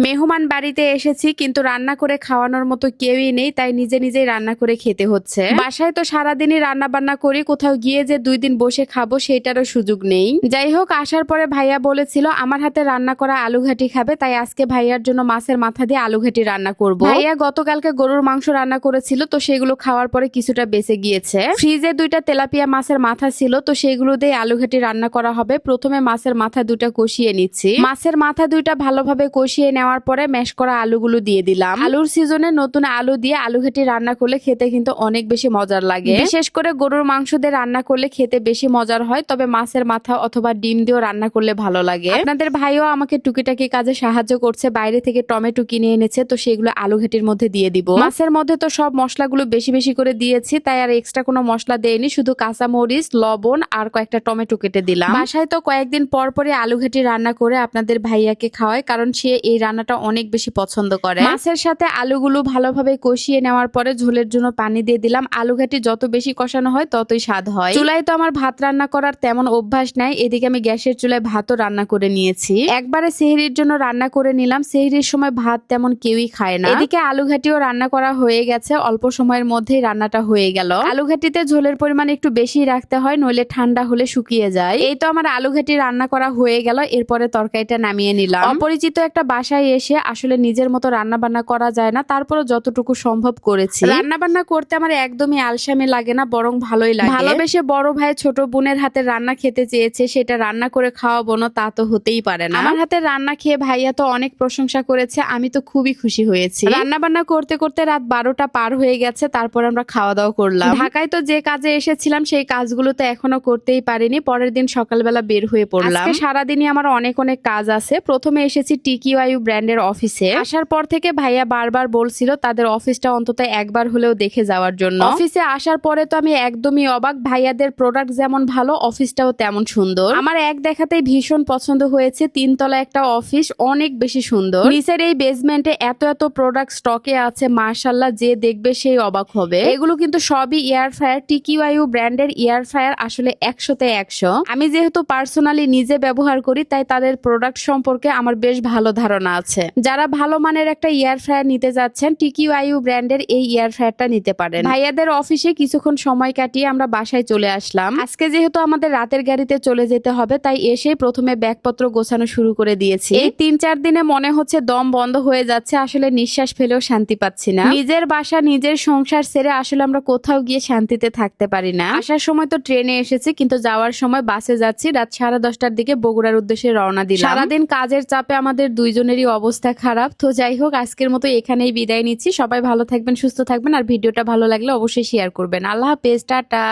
মেহমান বাড়িতে এসেছি কিন্তু রান্না করে খাওয়ানোর মতো কেউই নেই, তাই নিজে নিজেই রান্না করে খেতে হচ্ছে। বাসায় তো সারাদিনই রান্না বান্না করি, কোথাও গিয়ে যে 2 দিন বসে খাবো সেটারও সুযোগ নেই। যাই হোক, আসার পরে ভাইয়া বলেছিল আমার হাতে রান্না করা আলু ঘাটি খাবে, তাই আজকে ভাইয়ার জন্য মাছের মাথা দিয়ে আলু ঘাটি রান্না করব। ভাইয়া গতকালকে গরুর মাংস রান্না করেছিল, তো সেগুলো খাওয়ার পরে কিছুটা বেঁচে গিয়েছে। ফ্রিজে 2টা তেলাপিয়া মাছের মাথা ছিল, তো সেগুলো দিয়ে আলু ঘাটি রান্না করা হবে। প্রথমে মাছের মাথা 2টা কষিয়ে নিচ্ছি। মাছের মাথা 2টা ভালোভাবে কষিয়ে নেওয়ার পরে ম্যাশ করা আলুগুলো দিয়ে দিলাম। আলুর সিজনে নতুন আলু দিয়ে আলু ঘাটি রান্না করলে খেতে কিন্তু অনেক বেশি মজার লাগে। বিশেষ করে গরুর মাংস দিয়ে রান্না করলে খেতে বেশি মজার হয়, তবে মাছের মাথা অথবা ডিম দিয়েও রান্না করলে ভালো লাগে। আপনাদের ভাইও আমাকে টুকিটাকি কাজে সাহায্য করছে, বাইরে থেকে টমেটো কিনে এনেছে, তো সেগুলো আলু ঘাটির মধ্যে দিয়ে দিব। মাছের মধ্যে তো সব মশলাগুলো বেশি বেশি করে দিয়েছি, তাই আর এক্সট্রা কোনো মশলা দেয়নি, শুধু কাঁচা মরিচ, লবণ আর কয়েকটা টমেটো কেটে দিলাম। বাসায় তো কয়েকদিন পর পরই আলু ঘাটি রান্না করে আপনাদের ভাইয়াকে খাওয়ায়, কারণ সে এই রান্নাটা অনেক বেশি পছন্দ করে। মাছের সাথে আলুগুলো ভালোভাবে কষিয়ে নেওয়ার পরে ঝোলের জন্য পানি দিয়ে দিলাম। আলু ঘাটি যত বেশি কষানো হয় ততই স্বাদ হয়। চুলায় তো আমার ভাত রান্না করার তেমন অভ্যাস নাই, এদিকে আমি গ্যাসের চুলায় ভাতও রান্না করে নিয়েছি। একবারে সেহরির জন্য রান্না করে নিলাম। সেহরির সময় ভাত তেমন কেউই খায় না। এদিকে আলু ঘাটিও রান্না করা হয়ে গেছে, অল্প সময়ের মধ্যেই রান্নাটা হয়ে গেল। আলু ঘাটিতে ঝোলের পরিমাণ একটু বেশি রাখতে হয়, নইলে ঠান্ডা হলে শুকিয়ে যায়। এই তো আমার আলু ঘাটি রান্না করা হয়ে গেল, এরপরে তরকারিটা নামিয়ে নিলাম। অপরিচিত একটা বাসায় এসে আসলে নিজের মতো রান্না বান্না করা যায় না, তারপরে যতটুকু সম্ভব করেছি। রান্না বান্না করতে আমার একদমই আলসামি লাগে না, বরং ভালোই লাগে। ভালোবেসে বড় ভাই ছোট বোনের হাতের রান্না খেতে চেয়েছে, সেটা রান্না করে খাওয়াবো না তা তো হতেই পারে না। আমার হাতের রান্না খেয়ে ভাইয়া তো অনেক প্রশংসা করেছে, আমি তো খুবই খুশি হয়েছি। রান্না বান্না করতে করতে রাত 12টা পার হয়ে গেছে, তারপর আমরা খাওয়া দাওয়া করলাম। ঢাকায় তো যে কাজে এসেছিলাম সেই কাজগুলো তো এখনো করতেই পারিনি, পরের দিন সকালবেলা বের হয়ে পড়লাম। আজকে সারাদিনই আমার অনেক অনেক কাজ আছে। প্রথমে এসেছি টিকিওয়াইউ ব্র্যান্ডের অফিসে। আসার পর থেকে ভাইয়া বারবার বলছিল তাদের অফিসটা অন্তত একবার হলেও দেখে যাওয়ার জন্য। অফিসে আসার পরে তো আমি একদমই অবাক, ভাইয়াদের প্রোডাক্ট যেমন ভালো অফিসটাও তেমন সুন্দর। আমার এক দেখাতেই ভীষণ পছন্দ হয়েছে। 3 তলা একটা অফিস, অনেক বেশি সুন্দর। নিচের এই বেসমেন্টে এত এত প্রোডাক্ট স্টকে আছে, মাশাআল্লাহ, যে দেখবে সেই অবাক হবে। এগুলো কিন্তু সবই এয়ার ফ্রায়ার। টিকিওয়াইউ ব্র্যান্ডের এয়ার ফ্রায়ার আসলে 100তে 100। আমি যেহেতু পার্সোনালি নিজে ব্যবহার করি, তাই তাদের প্রোডাক্ট সম্পর্কে আমার বেশ ভালো ধারণা আছে। যারা ভালো মানের একটা এয়ার ফ্রায়ার নিতে যাচ্ছেন, টিকিওয়াইউ ব্র্যান্ডের এই এয়ার ফ্রায়ারটা নিতে পারেন। ভাইয়াদের অফিসে কিছুক্ষণ সময় কাটিয়ে আমরা বাসায় চলে আসলাম। আজকে যেহেতু আমাদের রাতের গাড়িতে চলে যেতে হবে, তাই এসেই প্রথমে ব্যাগপত্র গোছানো শুরু করে দিয়েছি। এই 3-4 দিনে মনে হচ্ছে দম বন্ধ হয়ে যাচ্ছে, আসলে নিঃশ্বাস ফেলেও শান্তি পাচ্ছি না। নিজের বাসা নিজের সংসার ছেড়ে আসলে আমরা কোথাও গিয়ে শান্তিতে থাকতে পারি না। আসার সময় তো ট্রেনে এসেছি, কিন্তু যাওয়ার সময় বাসে যাচ্ছি। রাত 10:30টার দিকে বগুড়ার উদ্দেশ্যে রওনা দিলাম। সারাদিন কাজের চাপে আমাদের দুইজনেরই অবস্থা খারাপ। তো যাই হোক, আজকের মতো এখানেই বিদায় নিচ্ছি। সবাই ভালো থাকবেন, সুস্থ থাকবেন, আর ভিডিওটা ভালো লাগলে অবশ্যই শেয়ার করবেন। আল্লাহ হাফেজ, টাটা।